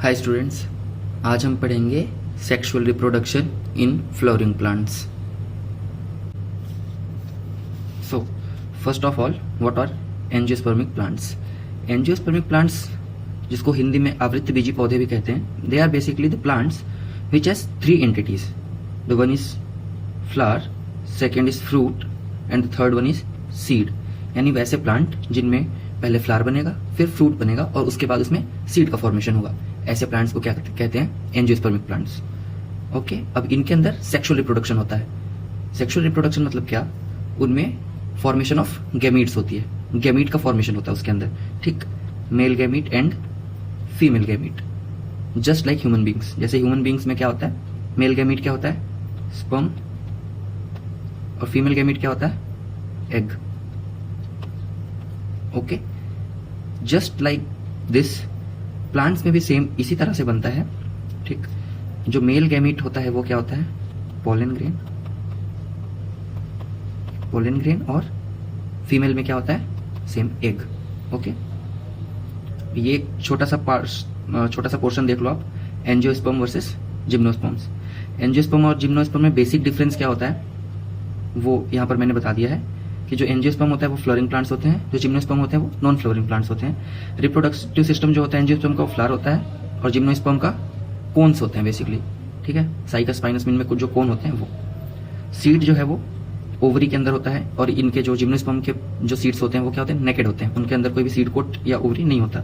Hi students, आज हम पढ़ेंगे sexual reproduction in flowering plants. So first of all, what are angiospermic plants? Angiospermic plants, जिसको हिंदी में आवृत्तबीजी पौधे भी कहते हैं, they are basically the plants which has three entities. The one is flower, second is fruit and the third one is seed. यानी वैसे plant जिनमें पहले फ्लावर बनेगा, फिर फ्रूट बनेगा और उसके बाद उसमें सीड का फॉर्मेशन होगा, ऐसे प्लांट्स को क्या कहते हैं? Angiospermic plants. ओके, अब इनके अंदर सेक्सुअल रिप्रोडक्शन होता है। सेक्सुअल रिप्रोडक्शन मतलब क्या? उनमें फॉर्मेशन ऑफ गैमीट्स होती है, गैमीट का फॉर्मेशन होता है उसके अंदर, ठीक? Male gamete and female gamete, just like human beings. जैसे ह्यूमन बींग्स में क्या होता है? मेल गैमीट क्या होता है? स्पर्म, और फीमेल गैमीट क्या होता है? Egg. Okay, just like this plants में भी सेम इसी तरह से बनता है, ठीक? जो मेल गैमीट होता है वो क्या होता है? पोलन ग्रेन, पोलन ग्रेन, और फीमेल में क्या होता है? Same egg. ओके, ये छोटा सा पोर्शन देख लो आप, एंजियोस्पर्म वर्सेस जिम्नोस्पर्म्स। एंजियोस्पर्म और जिम्नोस्पर्म में बेसिक डिफरेंस क्या होता है वो यहाँ पर मैंने बता दिया है कि जो एंजियोस्पर्म होता है वो फ्लोरिंग प्लांट्स होते हैं, जो जिम्नोस्पर्म होते हैं वो नॉन फ्लोरिंग प्लांट्स होते हैं। रिप्रोडक्टिव सिस्टम जो होता है एंजियोस्पर्म का वो फ्लावर होता है और जिम्नोस्पर्म का कोन्स होते हैं बेसिकली, ठीक है? साइकस स्पाइनस में कुछ जो कोन होते हैं वो। सीड जो है वो ओवरी के अंदर होता है, और इनके जो जिम्नोस्पर्म के जो सीड्स होते हैं वो क्या होते हैं? नेकेड होते हैं, उनके अंदर कोई भी सीड कोट या ओवरी नहीं होता,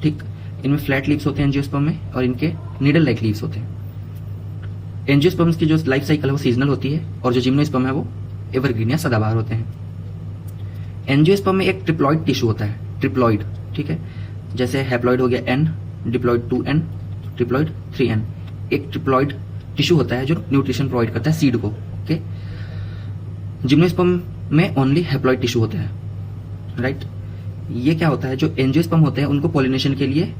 ठीक? इनमें फ्लैट लीव्स होते हैं एंजियोस्पर्म में, और इनके नीडल लाइक लीव्स होते हैं। एंजियोस्पर्म्स की जो लाइफ साइकिल है वो सीजनल होती है, और जो जिम्नोस्पर्म है वो एवरग्रीन या सदाबहार होते हैं। एंजियोस्पर्म में एक ट्रिप्लॉइड टिश्यू होता है, ट्रिप्लॉइड, ठीक है? जैसे हैप्लॉइड हो गया N, diploid 2N, triploid 3N। एक ट्रिप्लॉइड टिश्यू होता है जो न्यूट्रिशन प्रोवाइड करता है सीड को। ओके, जिम्नोस्पर्म में ओनली हैप्लॉइड टिश्यू होता है, राइट? ये क्या होता है? जो एंजियोस्पर्म होते हैं उनको पॉलिनेशन के लिए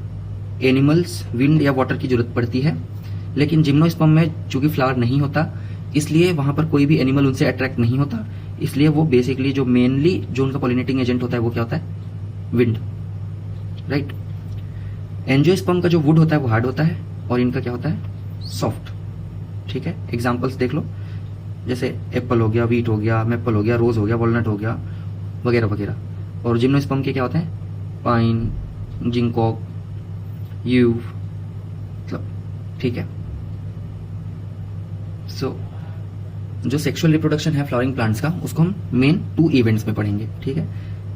एनिमल्स, विंड या वाटर की जरूरत पड़ती है, लेकिन जिम्नोस्पर्म में चूंकि फ्लावर नहीं होता इसलिए वहां पर कोई भी एनिमल उनसे अट्रैक्ट नहीं होता, इसलिए वो बेसिकली जो मेनली जो उनका पॉलिनेटिंग एजेंट होता है वो क्या होता है? Wind, right? एंजियोस्पर्म का जो वुड होता है वो हार्ड होता है और इनका क्या होता है? सॉफ्ट, ठीक है? एग्जांपल्स देख लो, जैसे एप्पल हो गया, व्हीट हो गया, मैपल हो गया, रोज हो गया, वॉलनट हो गया, वगैरह वगैरह। और जिम्नोस्पर्म के क्या होते हैं? पाइन, जिंकॉक, यूव, मतलब, ठीक है? सो जो सेक्सुअल रिप्रोडक्शन है फ्लावरिंग प्लांट्स का, उसको हम मेन 2 इवेंट्स में पढ़ेंगे, ठीक है?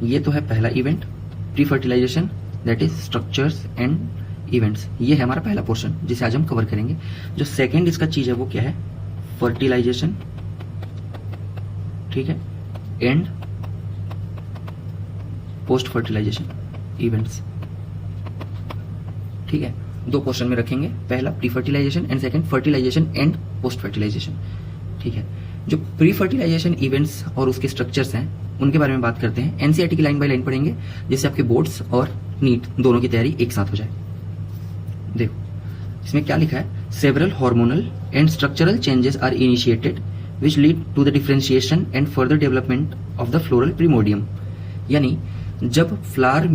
ये तो है पहला event, pre fertilization, that is structures and events. ये है हमारा पहला पोर्शन जिसे आज हम कवर करेंगे। जो सेकेंड इसका चीज है वो क्या है? फर्टिलाइजेशन, ठीक है? एंड पोस्ट फर्टिलाइजेशन इवेंट्स, ठीक है? 2 पोर्शन में रखेंगे, पहला pre fertilization and second fertilization and post fertilization, ठीक है? जो प्री फर्टिलाइजेशन इवेंट्स और उसके स्ट्रक्चर्स हैं उनके बारे में बात करते हैं। एनसीईआरटी की लाइन बाय लाइन पढ़ेंगे जिससे आपके बोर्ड्स और नीट दोनों की तैयारी एक साथ हो जाए। देखो इसमें क्या लिखा है? Several hormonal and structural changes are initiated which lead to the differentiation and further development of the floral primordium. यानी जब प्लांट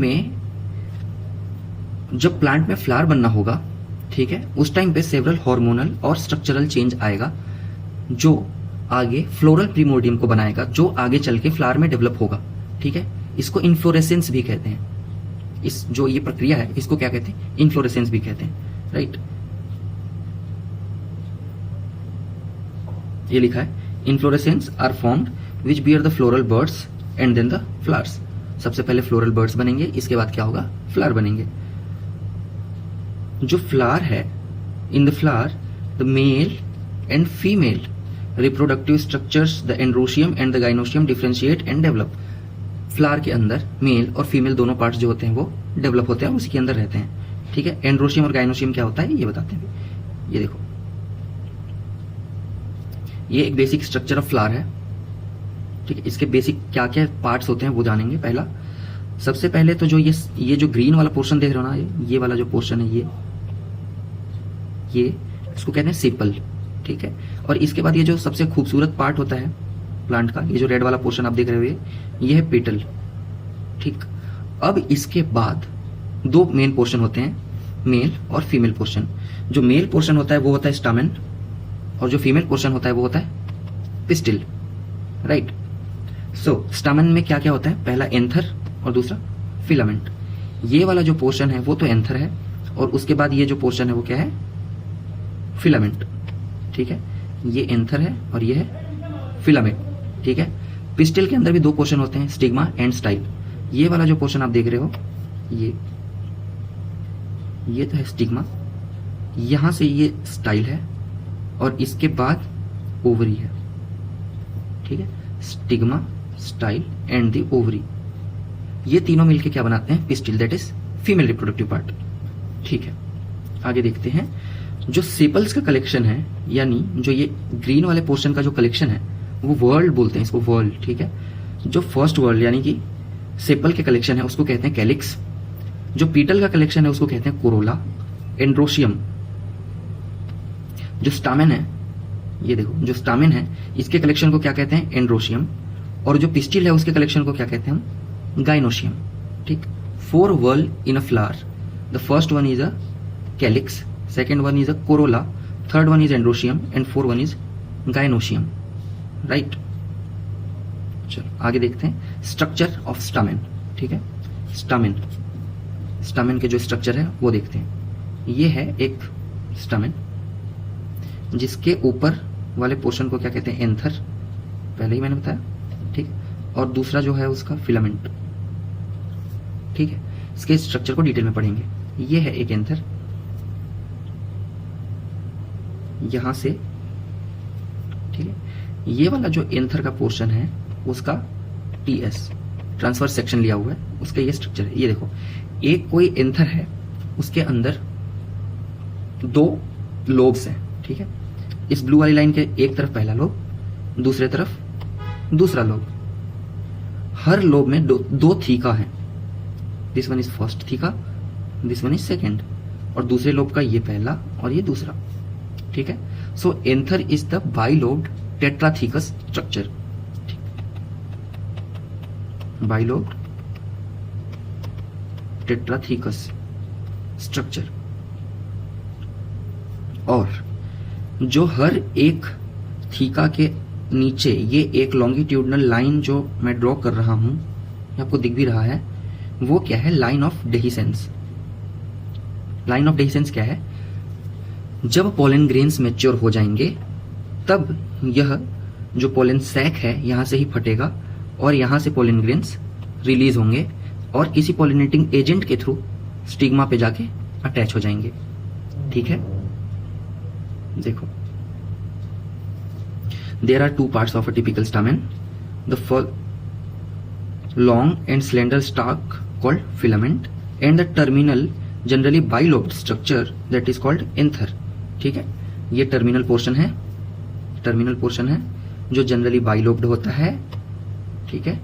में फ्लावर बनना होगा, ठीक है, उस टाइम पे सेवरल हार्मोनल और स्ट्रक्चरल चेंज आएगा जो आगे फ्लोरल प्रीमोडियम को बनाएगा, जो आगे चल के फ्लावर में डेवलप होगा, ठीक है? इसको इन्फ्लोरेसेंस भी कहते हैं। इस जो ये प्रक्रिया है इसको क्या कहते हैं? इन्फ्लोरेसेंस भी कहते हैं, राइट? ये लिखा है, inflorescence are formed which bear the floral buds and then the flowers. सबसे पहले फ्लोरल बर्ड्स बनेंगे, इसके बाद क्या होगा? फ्लावर बनेंगे। जो फ्लावर है, in the flower the male and female reproductive structures, the androecium and the gynoecium differentiate and develop. Flower के अंदर मेल और फीमेल दोनों पार्ट्स जो होते हैं वो डेवलप होते हैं, उसी के अंदर रहते हैं, ठीक है? एंड्रोशियम और गाइनोशियम क्या होता है ये बताते हैं। ये देखो, ये एक बेसिक स्ट्रक्चर ऑफ फ्लावर है, ठीक है? इसके बेसिक क्या क्या पार्ट्स होते हैं वो जानेंगे। पहला, सबसे पहले तो जो ये जो ग्रीन वाला पोर्शन देख रहे हो ना, ये वाला जो पोर्शन है, ये इसको कहते हैं सेपल, ठीक है? और इसके बाद ये जो सबसे खूबसूरत पार्ट होता है प्लांट का, ये जो रेड वाला पोर्शन आप देख रहे हो, ये है पेटल, ठीक? अब इसके बाद 2 मेन पोर्शन होते हैं, मेल और फीमेल पोर्शन। जो मेल पोर्शन होता है वो होता है स्टामेन, और जो फीमेल पोर्शन होता है वो होता है पिस्टिल, राइट। सो स्टामेन में क्या क्या होता है, पहला एंथर और दूसरा फिलामेंट। ये वाला जो पोर्शन है वो तो एंथर है, और उसके बाद ये जो पोर्शन है वो क्या है, फिलामेंट, ठीक है। ये एंथर है और ये है फिलामेंट, ठीक है। पिस्टिल के अंदर भी दो पोर्शन होते हैं, स्टिग्मा एंड स्टाइल। ये वाला जो पोर्शन आप देख रहे हो, ये तो है स्टिग्मा, यहां से ये स्टाइल है, और इसके बाद ओवरी है, ठीक है। Stigma, style and the ovary, ये तीनों मिलके क्या बनाते हैं, pistil, that is female reproductive part, ठीक है। आगे देखते हैं, जो सेपल्स का कलेक्शन है, यानी जो ये ग्रीन वाले पोर्शन का जो कलेक्शन है वो वर्ल्ड बोलते हैं इसको, वर्ल्ड, ठीक है। जो फर्स्ट वर्ल्ड यानी कि सेपल के कलेक्शन है उसको कहते हैं कैलिक्स। जो पीटल का कलेक्शन है उसको कहते हैं कोरोला, एंड्रोशियम। जो स्टामेन है, ये देखो, जो स्टामेन है इसके कलेक्शन को क्या कहते हैं, एंड्रोशियम, और जो पिस्टिल है उसके कलेक्शन को क्या कहते हैं हम, गाइनोशियम, ठीक। 4 world in a flower, the first one is a calyx, second one is a corolla, third one is androecium and fourth one is gynoecium, right। चलो आगे देखते हैं स्ट्रक्चर ऑफ स्टामेन, ठीक है। स्टामेन के जो स्ट्रक्चर है वो देखते हैं। ये है एक स्टामेन, जिसके ऊपर वाले पोर्शन को क्या कहते हैं, एंथर, पहले ही मैंने बताया, ठीक। और दूसरा जो है उसका फिलामेंट, ठीक है। इसके स्ट्रक्चर को डिटेल में पढ़ेंगे। ये है एक एंथर, यहां से, ठीक है। ये वाला जो एंथर का पोर्शन है उसका टीएस, ट्रांसफर सेक्शन लिया हुआ है, उसका ये स्ट्रक्चर है। ये देखो, एक कोई एंथर है, उसके अंदर 2 लोब्स हैं, ठीक है। इस ब्लू वाली लाइन के एक तरफ पहला लोब, दूसरे तरफ दूसरा लोब। हर लोब में दो थीका है, this one is first theca, this one is second, और दूसरे लोब का ये पहला और ये दूसरा, ठीक है। So anther is the bilobed tetrathecous structure, bilobed tetrathecous structure. और जो हर एक थीका के नीचे ये एक लॉन्गिट्यूडनल लाइन जो मैं ड्रॉ कर रहा हूं, आपको दिख भी रहा है, वो क्या है, line of dehiscence. Line of dehiscence क्या है, जब पोलन ग्रेन्स मैच्योर हो जाएंगे तब यह जो पोलन सैक है यहां से ही फटेगा, और यहां से पोलन ग्रेन्स रिलीज होंगे और किसी पोलिनेटिंग एजेंट के थ्रू स्टिग्मा पे जाके अटैच हो जाएंगे, ठीक है। देखो, there are 2 parts of a typical stamen, the long and slender stalk called filament and the terminal generally bilobed structure that is called anther, ठीक है। ये टर्मिनल पोर्शन है, जो जनरली बाइलोब्ड होता है, ठीक है,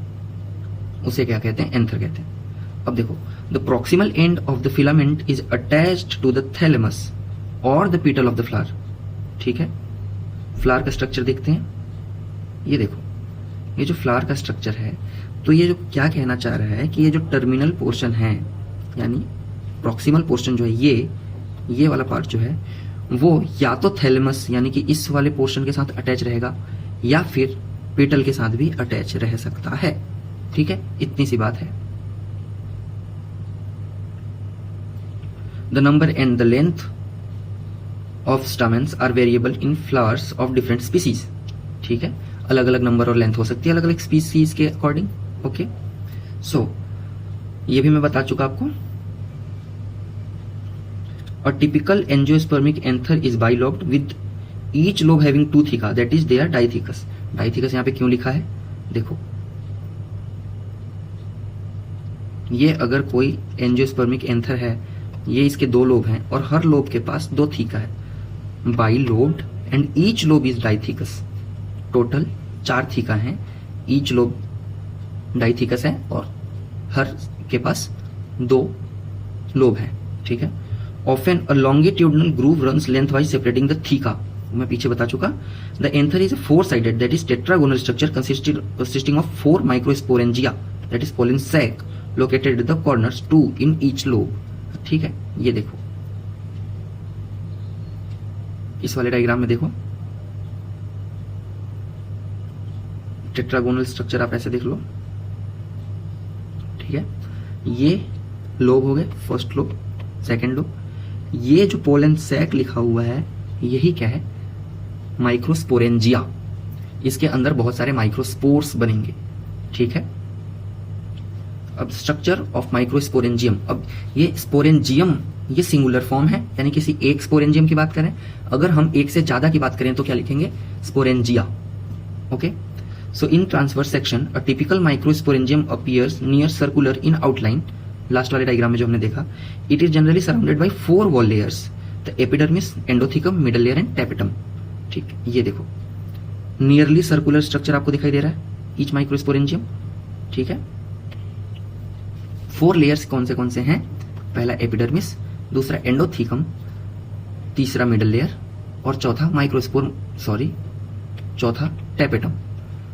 उसे क्या कहते हैं, एंथर कहते हैं। अब देखो, the proximal end of the filament is attached to the thalamus और the petal of the flower, ठीक है। फ्लावर का स्ट्रक्चर देखते हैं, ये देखो, ये जो फ्लावर का स्ट्रक्चर है, तो ये जो क्या कहना चाह रहा है कि ये जो टर्मिनल पोर्शन है, यानी प्रॉक्सिमल पोर्शन जो है, ये वाला पार्ट जो है वो या तो थैलेमस यानी कि इस वाले पोर्शन के साथ अटैच रहेगा, या फिर पेटल के साथ भी अटैच रह सकता है, ठीक है। इतनी सी बात है। The number and the length of stamens are variable in flowers of different species, ठीक है। अलग अलग नंबर और लेंथ हो सकती है अलग अलग स्पीसीज के अकॉर्डिंग, ओके। सो ये भी मैं बता चुका आपको। A typical angiospermic anther is bilobed with each lobe having 2 theca, that is they are dithecous. Dithecous यहाँ पे क्यों लिखा है, देखो, ये अगर कोई एंजियोस्पर्मिक एंथर है, ये इसके 2 लोब हैं और हर लोब के पास 2 थीका है, bilobed and each lobe is dithecous. Total 4 theca हैं, ईच लोब डाइथेकस है और हर के पास 2 लोब हैं, ठीक है। Often a longitudinal groove runs lengthwise separating the theca. मैं पीछे बता चुका। The anther is a 4-sided, that is tetragonal structure consisting of 4 microsporangia, that is pollen sac, located at the corners, 2 in each lobe. ठीक है, ये देखो, इस वाले डायग्राम में देखो, टेट्रागोनल स्ट्रक्चर आप ऐसे देख लो, ठीक है। ये लोब हो गए, फर्स्ट लोब, सेकंड लोब। ये जो पोलन सैक लिखा हुआ है, यही क्या है, माइक्रोस्पोरेंजिया। इसके अंदर बहुत सारे माइक्रोस्पोर्स बनेंगे, ठीक है। अब स्ट्रक्चर ऑफ माइक्रोस्पोरेंजियम, अब ये स्पोरेंजियम ये सिंगुलर फॉर्म है, यानी किसी एक स्पोरेंजियम की बात करें। अगर हम एक से ज्यादा की बात करें तो क्या लिखेंगे, sporangia, okay. So in transverse section a typical microsporangium appears near circular in outline. Last वाले डायग्राम में जो हमने देखा, it is generally surrounded by 4 wall layers, the epidermis, endothecium, middle layer and tapetum, ठीक। ये देखो नियरली सर्कुलर स्ट्रक्चर आपको दिखाई दे रहा है ईच माइक्रोस्पोरेंजियम, ठीक है। 4 लेयर्स कौन से हैं, पहला एपिडर्मिस, दूसरा एंडोथिकम, तीसरा मिडल लेयर और चौथा टेपिटम।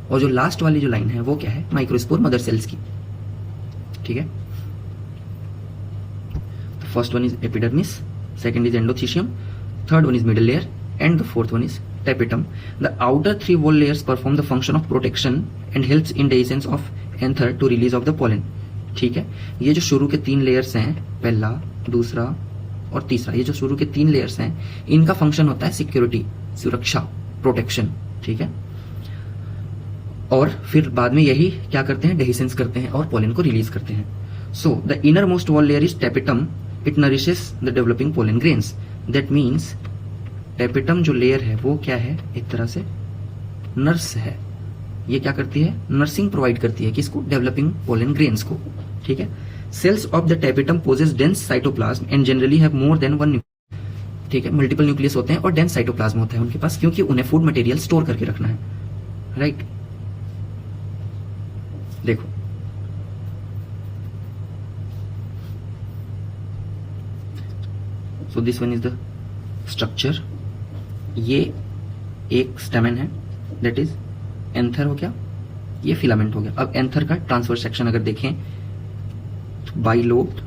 और जो लास्ट वाली जो लाइन है वो क्या है, माइक्रोस्पोर मदर सेल्स की, ठीक है। First one is epidermis, second is endothecium, third one is middle layer and the fourth one is tapetum. The outer 3 wall layers perform the function of protection and helps in dehiscence of anther to release of the pollen. ठीक है, ये जो शुरू के 3 layers हैं, पहला, दूसरा और तीसरा, ये जो शुरू के 3 लेयर्स हैं, इनका फंक्शन होता है सिक्योरिटी, सुरक्षा, प्रोटेक्शन, ठीक है। और फिर बाद में यही क्या करते हैं, डेहिसेंस करते हैं और पोलन को रिलीज करते हैं. So the inner most wall layer is tapetum. It nourishes the developing pollen grains. That means tapetum जो लेयर है वो क्या है, एक तरह से नर्स है. ये क्या करती है, नर्सिंग प्रोवाइड करती है किसको, डेवलपिंग पोलन ग्रेन्स को. ठीक है. Cells of the tapetum possess dense cytoplasm and generally have more than one nucleus. ठीक है, मल्टीपल न्यूक्लियस होते हैं और डेंस साइटोप्लाज्म होता है उनके पास, क्योंकि उन्हें फूड मटेरियल स्टोर करके रखना है. राइट. देखो so this one is the structure. ये एक स्टेमेन है, दैट इज एंथर हो गया, ये फिलामेंट हो गया. अब एंथर का ट्रांसवर्स सेक्शन अगर देखें तो bilobed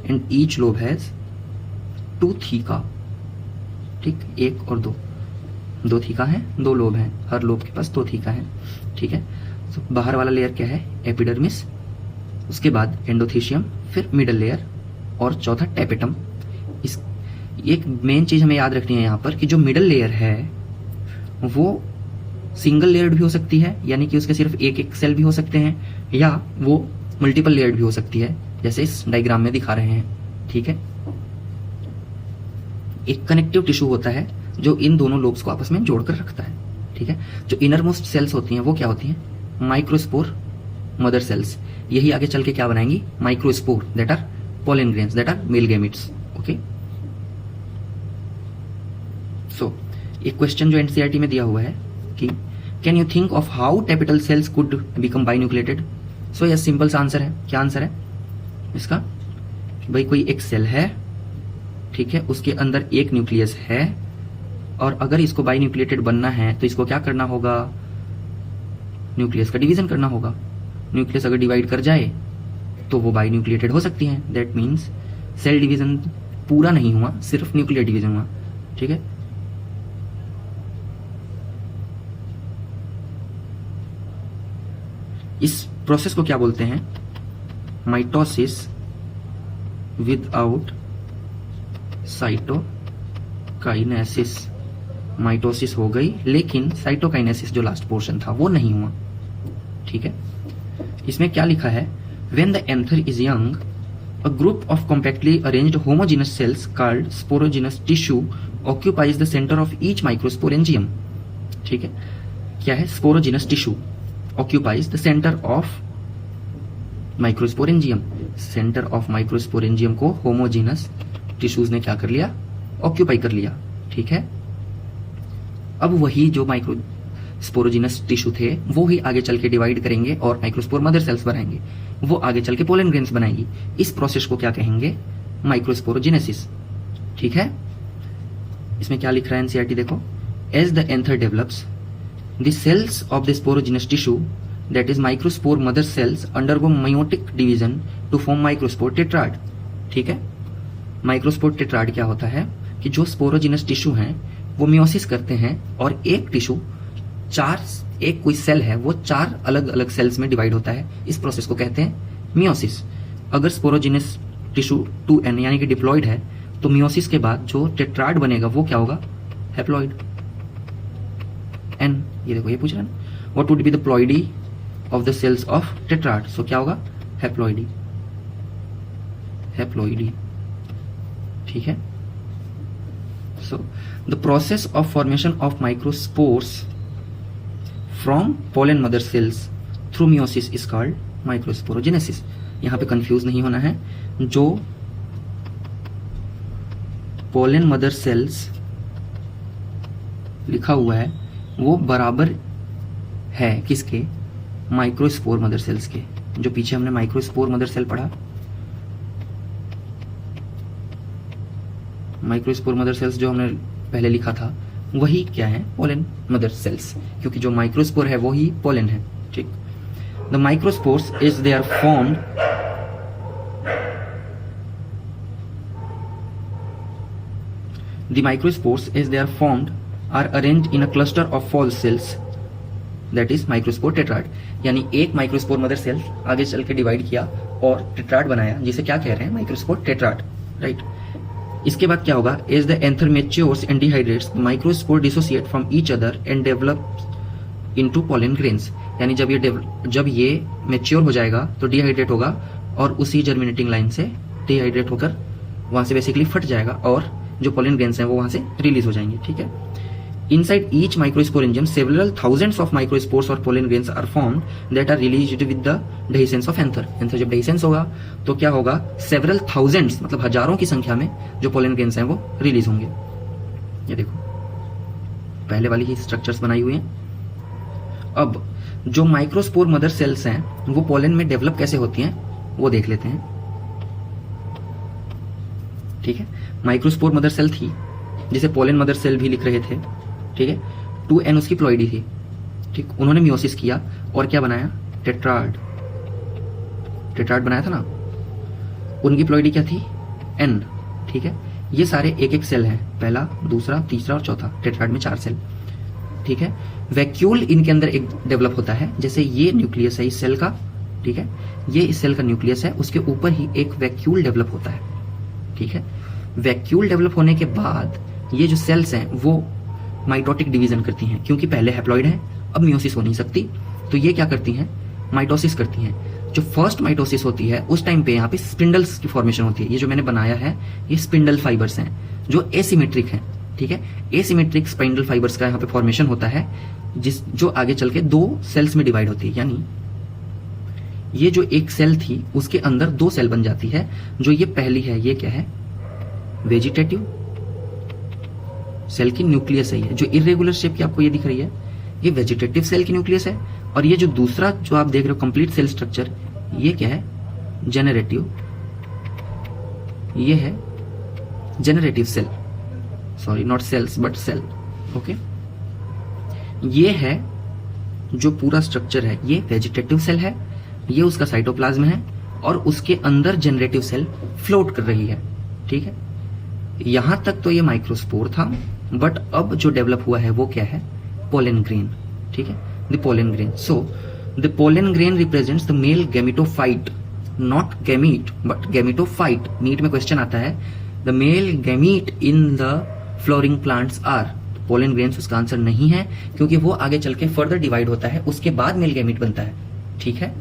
and each lobe has 2 theca. ठीक, 1 और 2 थीका है, 2 लोब हैं, हर लोब के पास 2 थीका है. ठीक है. तो बाहर वाला लेयर क्या है, एपिडर्मिस, उसके बाद एंडोथीशियम, फिर मिडल लेयर और चौथा टेपिटम. इस एक मेन चीज हमें याद रखनी है यहाँ पर कि जो मिडल लेयर है वो सिंगल लेयर्ड भी हो सकती है, यानी कि उसके सिर्फ एक सेल भी हो सकते हैं, या वो मल्टीपल लेयर्ड भी हो सकती है, जैसे इस डायग्राम में दिखा रहे हैं. ठीक है. एक कनेक्टिव टिश्यू होता है जो इन दोनों लोब्स को आपस में जोड़कर रखता है. ठीक है. जो इनर मोस्ट सेल्स होती हैं वो क्या होती हैं, माइक्रोस्पोर मदर सेल्स. यही आगे चल के क्या बनाएंगी, microspore, that are pollen grains, that are male gametes. Okay. So एक क्वेश्चन जो एनसीईआरटी में दिया हुआ है कि can you think of how tapetal cells could become binucleated. So यह सिंपल सा आंसर है. क्या आंसर है इसका, भाई कोई एक सेल है, ठीक है, उसके अंदर एक न्यूक्लियस है, और अगर इसको बाइन्यूक्लिएटेड बनना है तो इसको क्या करना होगा, न्यूक्लियस का डिवीजन करना होगा. न्यूक्लियस अगर डिवाइड कर जाए तो वो बाइन्यूक्लिएटेड हो सकती है. दैट मीन्स सेल डिवीजन पूरा नहीं हुआ, सिर्फ न्यूक्लियर डिवीजन हुआ. ठीक है. इस प्रोसेस को क्या बोलते हैं, माइटोसिस विदाउट साइटोकाइनेसिस. माइटोसिस हो गई लेकिन साइटोकाइनेसिस जो लास्ट पोर्शन था वो नहीं हुआ. ठीक है. इसमें क्या लिखा है, when the anther is young a group of compactly arranged homogeneous cells called sporogenous tissue occupies the center of each microsporangium. ठीक है. क्या है, sporogenous tissue occupies the center of microsporangium. center of microsporangium को homogeneous tissues ने क्या कर लिया, occupy कर लिया. ठीक है. अब वही जो माइक्रो स्पोरोजिनस टिश्यू थे वो ही आगे चल के डिवाइड करेंगे और माइक्रोस्पोर मदर सेल्स बनाएंगे, वो आगे चल के पोलन ग्रेन्स बनाएगी. इस प्रोसेस को क्या कहेंगे, माइक्रोस्पोरोजेनेसिस. ठीक है. इसमें क्या लिख रहा है एनसीईआरटी देखो, as the anther develops the cells of the sporogenous tissue that is microspore mother cells undergo meiotic division to form microspore tetrad. ठीक है. माइक्रोस्पोर टेट्राड क्या होता है कि जो स्पोरोजिनस टिश्यू हैं वो मियोसिस करते हैं और एक टिश्यू एक कोई सेल है वो 4 अलग अलग सेल्स में डिवाइड होता है। इस प्रोसेस को कहते हैं मियोसिस। अगर स्पोरोजिनस टिश्यू 2n यानी कि डिप्लॉइड है तो मियोसिस के बाद जो टेट्राड बनेगा वो क्या होगा? Haploid n। ये देखो ये पूछ रहा है ना, what would be the ploidy of the cells of tetrad? So क्या होगा? हैप्लॉइडी। हैप्लॉइडी, ठीक है। So the process of formation of microspores from pollen mother cells through meiosis is called microsporogenesis. यहां पे कंफ्यूज नहीं होना है, जो पोलन मदर सेल्स लिखा हुआ है वो बराबर है किसके? माइक्रोस्पोर मदर सेल्स के। जो पीछे हमने माइक्रोस्पोर मदर सेल पढ़ा, माइक्रोस्पोर मदर सेल्स जो हमने पहले लिखा था वही क्या है? पोलन मदर सेल्स, क्योंकि जो माइक्रोस्पोर है वो ही पोलन है, ठीक। The microspores is they are formed the microspores is they are formed are arranged in a cluster of false cells that is microspore tetrad. यानी एक माइक्रोस्पोर मदर सेल आगे चल के डिवाइड किया और टेट्राड बनाया, जिसे क्या कह रहे हैं? Microspore tetrad, right. इसके बाद क्या होगा? As the anther matures and dehydrates microspore dissociate from each other and develop into pollen grains. यानी जब ये मैच्योर हो जाएगा तो डिहाइड्रेट होगा और उसी जर्मिनेटिंग लाइन से डिहाइड्रेट होकर वहां से बेसिकली फट जाएगा और जो पोलन ग्रेन्स हैं वो वहां से रिलीज हो जाएंगे, ठीक है। Inside each microspore enzyme, several thousands of microspores or pollen grains are formed that are released with the dehiscence of anther. Anther जब dehiscence होगा तो क्या होगा? Several thousands मतलब हजारों की संख्या में जो pollen grains हैं वो रिलीज होंगे। ये देखो पहले वाली ही स्ट्रक्चर्स बनाई हुई हैं। अब जो माइक्रोस्पोर मदर सेल्स हैं वो पोलन में डेवलप कैसे होती हैं वो देख लेते हैं, ठीक है। माइक्रोस्पोर मदर सेल थी जिसे पोलन मदर सेल भी लिख रहे थे, ठीक है। 2n उसकी प्लॉइडी थी, ठीक। उन्होंने मियोसिस किया और क्या बनाया? टेट्राड। टेट्राड बनाया था ना। उनकी प्लॉइडी क्या थी? n, ठीक है। ये सारे एक एक सेल हैं, पहला, दूसरा, तीसरा और चौथा। टेट्राड में 4 सेल, ठीक है। वैक्यूल इनके अंदर एक डेवलप होता है, जैसे ये न्यूक्लियस है इस सेल का, ठीक है। ये इस सेल का न्यूक्लियस है, उसके ऊपर ही एक वैक्यूल डेवलप होता है, ठीक है। वैक्यूल डेवलप होने के बाद ये जो सेल्स हैं वो माइटोटिक डिवीजन करती हैं, क्योंकि पहले हैप्लॉइड है, अब मियोसिस हो नहीं सकती, तो ये क्या करती हैं? माइटोसिस करती हैं। जो फर्स्ट माइटोसिस होती है उस टाइम पे यहाँ पे स्पिंडल्स की फॉर्मेशन होती है। ये जो मैंने बनाया है ये स्पिंडल फाइबर्स हैं जो एसिमेट्रिक हैं, ठीक है। एसिमेट्रिक स्पिंडल फाइबर्स का यहाँ पे फॉर्मेशन होता है जो आगे चल के 2 सेल्स में डिवाइड होती है। यानी ये जो एक सेल थी उसके अंदर 2 सेल बन जाती है। जो ये पहली है ये क्या है? वेजिटेटिव सेल की न्यूक्लियस है। ये जो इरेगुलर शेप की आपको ये दिख रही है ये वेजिटेटिव सेल की न्यूक्लियस है, और ये जो दूसरा जो आप देख रहे हो कंप्लीट सेल स्ट्रक्चर ये क्या है? जेनरेटिव। ये है generative cell, sorry not cells but cell, okay. ये है जो पूरा स्ट्रक्चर है ये वेजिटेटिव सेल है, ये उसका साइटोप्लाज्म है और उसके अंदर जनरेटिव सेल फ्लोट कर रही है, ठीक है। यहां तक तो ये माइक्रोस्पोर था, बट अब जो डेवलप हुआ है वो क्या है? पोलन ग्रेन, ठीक है। The pollen grain. So the pollen grain represents the male gametophyte, not gamete but gametophyte. NEET में क्वेश्चन आता है the male gamete in the flowering plants are. Pollen grains उसका आंसर नहीं है, क्योंकि वो आगे चल के फर्दर डिवाइड होता है, उसके बाद मेल गैमीट बनता है, ठीक है।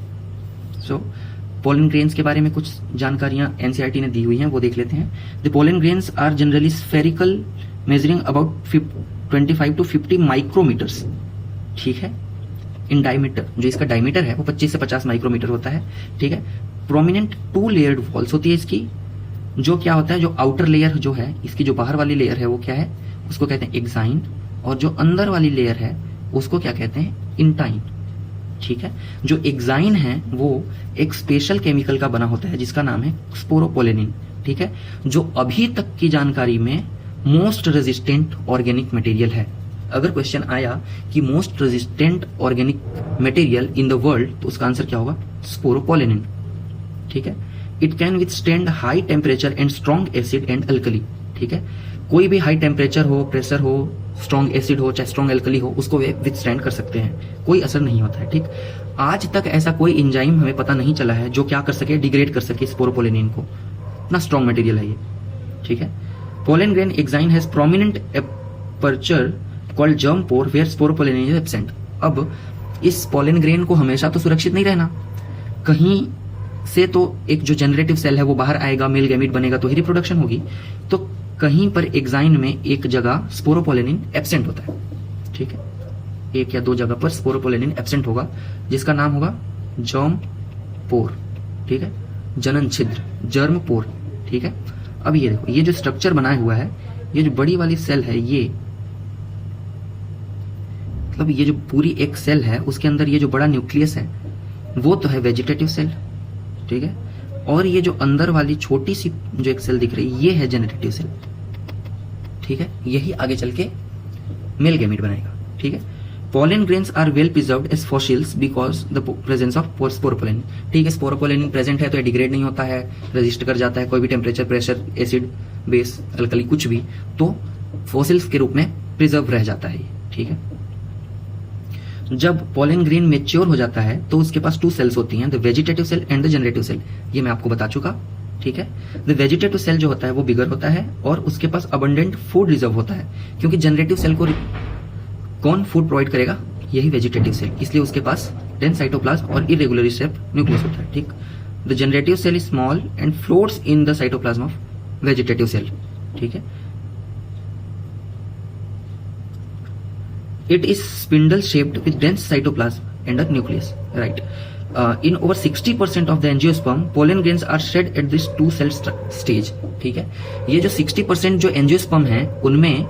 सो पोलन ग्रेन्स के बारे में कुछ जानकारियां एनसीईआरटी ने दी हुई हैं, वो देख लेते हैं। The pollen grains are generally spherical measuring about 25 to 50 micrometres, ठीक है, इन डायमीटर। जो इसका डायमीटर है वो 25 से 50 माइक्रोमीटर होता है, ठीक है। प्रोमिनेंट 2 लेयर्ड वॉल्स होती है इसकी। जो क्या होता है, जो आउटर लेयर जो है इसकी, जो बाहर वाली लेयर है वो क्या है? उसको कहते हैं एक्साइन, और जो अंदर वाली लेयर है उसको क्या कहते हैं? इंटाइन, ठीक है। जो एक्साइन है वो एक स्पेशल केमिकल का बना होता है जिसका नाम है स्पोरोपोलेनिन, ठीक है, जो अभी तक की जानकारी में मोस्ट रेजिस्टेंट ऑर्गेनिक मटेरियल है। अगर क्वेश्चन आया कि most resistant organic material in the world, तो उसका आंसर क्या होगा? स्पोरोपोलेनिन, ठीक है। It can withstand high temperature and strong acid and alkali, ठीक है। कोई भी हाई टेम्परेचर हो, प्रेशर हो, स्ट्रॉन्ग एसिड हो, चाहे स्ट्रॉन्ग एल्कली हो, उसको वे विथस्टैंड कर सकते हैं, कोई असर नहीं होता है। ठीक, आज तक ऐसा कोई एंजाइम हमें पता नहीं चला है जो क्या कर सके, डिग्रेड कर सके स्पोरोपोलेनिन को। इतना स्ट्रॉन्ग मटेरियल है ये। ठीक है, pollen grain exine has prominent aperture called germ pore where sporopollenin is absent. अब इस पोलन ग्रेन को हमेशा तो सुरक्षित नहीं रहना, कहीं से तो एक जो जनरेटिव सेल है वो बाहर आएगा, मेल गैमीट बनेगा तो ही रिप्रोडक्शन होगी। तो कहीं पर एग्जाइन में एक जगह स्पोरोपोलेनिन एब्सेंट होता है। ठीक है, एक या दो जगह पर स्पोरोपोलेनिन एब्सेंट होगा जिसका नाम होगा जर्म पोर। ठीक है, जनन छिद्र, जर्म पोर। ठीक है, अब ये देखो, ये जो स्ट्रक्चर बनाया हुआ है, ये जो बड़ी वाली सेल है, ये मतलब ये जो पूरी एक सेल है उसके अंदर ये जो बड़ा न्यूक्लियस है वो तो है वेजिटेटिव सेल। ठीक है, और ये जो अंदर वाली छोटी सी जो एक सेल दिख रही है ये है जनरेटिव सेल। ठीक है, यही आगे चल के मेल गैमीट बनाएगा। ठीक है, pollen grains are well preserved as fossils because the presence of sporopollenin. ठीक है, स्पोरोपोलेनिन प्रेजेंट है तो ये डिग्रेड नहीं होता है, रेजिस्ट कर जाता है कोई भी temperature, pressure, acid, base, alkali, कुछ भी, तो फॉसिल्स के रूप में प्रिजर्व रह जाता है ये। ठीक है, जब पोलन ग्रेन मेच्योर हो जाता है तो उसके पास 2 सेल्स होती हैं, the vegetative cell and the generative cell. ये मैं आपको बता चुका। ठीक है, द वेजिटेटिव सेल जो होता है वो बिगर होता है और उसके पास अबंडेंट फूड रिजर्व होता है, क्योंकि जनरेटिव सेल को कौन फूड प्रोवाइड करेगा, यही वेजिटेटिव सेल, इसलिए उसके पास डेंस साइटोप्लाज्म और इरेगुलरली शेप्ड न्यूक्लियस होता है। ठीक, the generative cell is small and floats in the cytoplasm of vegetative cell. ठीक है, it is spindle shaped with dense cytoplasm and a nucleus, right? In over 60% of the angiosperm, pollen grains are shed at this 2 cell stage. ठीक है, ये जो 60% जो angiosperm है उनमें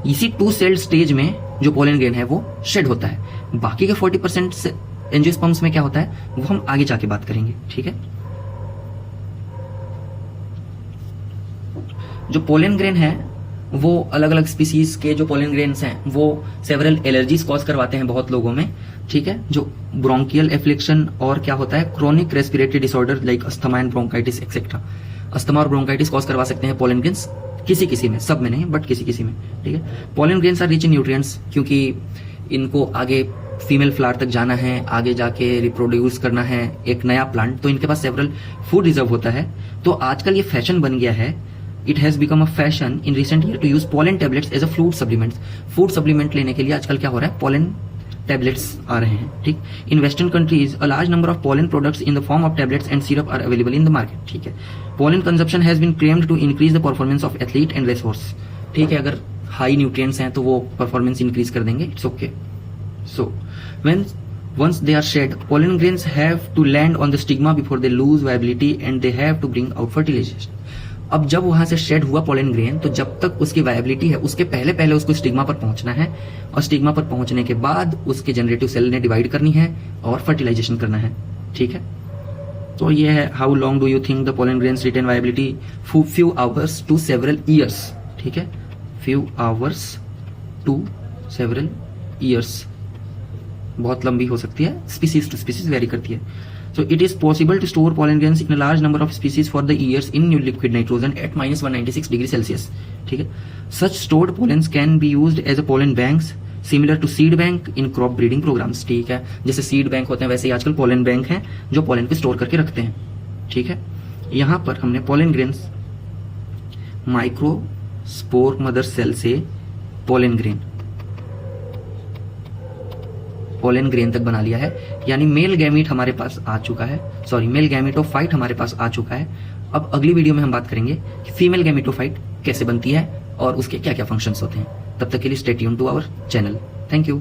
इसी 2 सेल स्टेज में जो पोलन ग्रेन है वो शेड होता है। बाकी के 40% एंजियोस्पर्म्स में क्या होता है वो हम आगे जाके बात करेंगे। ठीक है, जो पोलन ग्रेन है वो अलग अलग स्पीसीज के जो पोलन ग्रेन्स हैं वो सेवरल एलर्जीज कॉज करवाते हैं बहुत लोगों में। ठीक है, जो ब्रोंकियल एफ्लिक्शन और क्या होता है chronic respiratory disorder like asthma and bronchitis etcetera. Asthma और ब्रोंकाइटिस कॉज करवा सकते हैं पोलन ग्रेन्स, किसी में, सब में नहीं बट किसी में। ठीक है, pollen grains are rich in nutrients, क्योंकि इनको आगे फीमेल फ्लावर तक जाना है, आगे जाके रिप्रोड्यूस करना है एक नया प्लांट, तो इनके पास सेवरल फूड रिजर्व होता है। तो आजकल ये फैशन बन गया है, it has become a fashion in recent year to use pollen tablets as a food supplement. Food supplement लेने के लिए आजकल क्या हो रहा है, पोलन टैबलेट्स आ रहे हैं। ठीक, in western countries a large number of pollen products in the form of tablets and syrup are available in the market. ठीक है, pollen consumption has been claimed to increase the performance of athlete and race horse. ठीक है, अगर high nutrients हैं तो वो performance increase कर देंगे, it's okay. So when once they are shed, pollen grains have to land on the stigma before they lose viability and they have to bring out fertilization. अब जब वहां से shade हुआ पोलन ग्रेन तो जब तक उसकी वायबिलिटी है उसके पहले उसको स्टिग्मा पर पहुंचना है, और स्टिग्मा पर पहुंचने के बाद उसके जनरेटिव सेल ने डिवाइड करनी है और फर्टिलाइजेशन करना है। ठीक है, तो ये है how long do you think the pollen grains retain viability, few hours to several years. ठीक है, few hours to several years, बहुत लंबी हो सकती है, स्पीसीज टू स्पीसीज वेरी करती है। So it is possible to store pollen grains in a large number of species for the years in new liquid nitrogen at -196 degree Celsius. ठीक है, such stored pollens can be used as a pollen banks similar to seed bank in crop breeding programs. ठीक है, जैसे seed bank होते हैं वैसे ही आजकल pollen bank हैं जो पोलन को स्टोर करके रखते हैं। ठीक है, यहां पर हमने pollen grains microspore mother cell से पोलन ग्रेन तक बना लिया है, यानी मेल गैमीट हमारे पास आ चुका है, मेल गैमीटोफाइट हमारे पास आ चुका है। अब अगली वीडियो में हम बात करेंगे कि फीमेल गैमीटोफाइट कैसे बनती है और उसके क्या क्या फंक्शंस होते हैं। तब तक के लिए stay tuned to our channel. Thank you.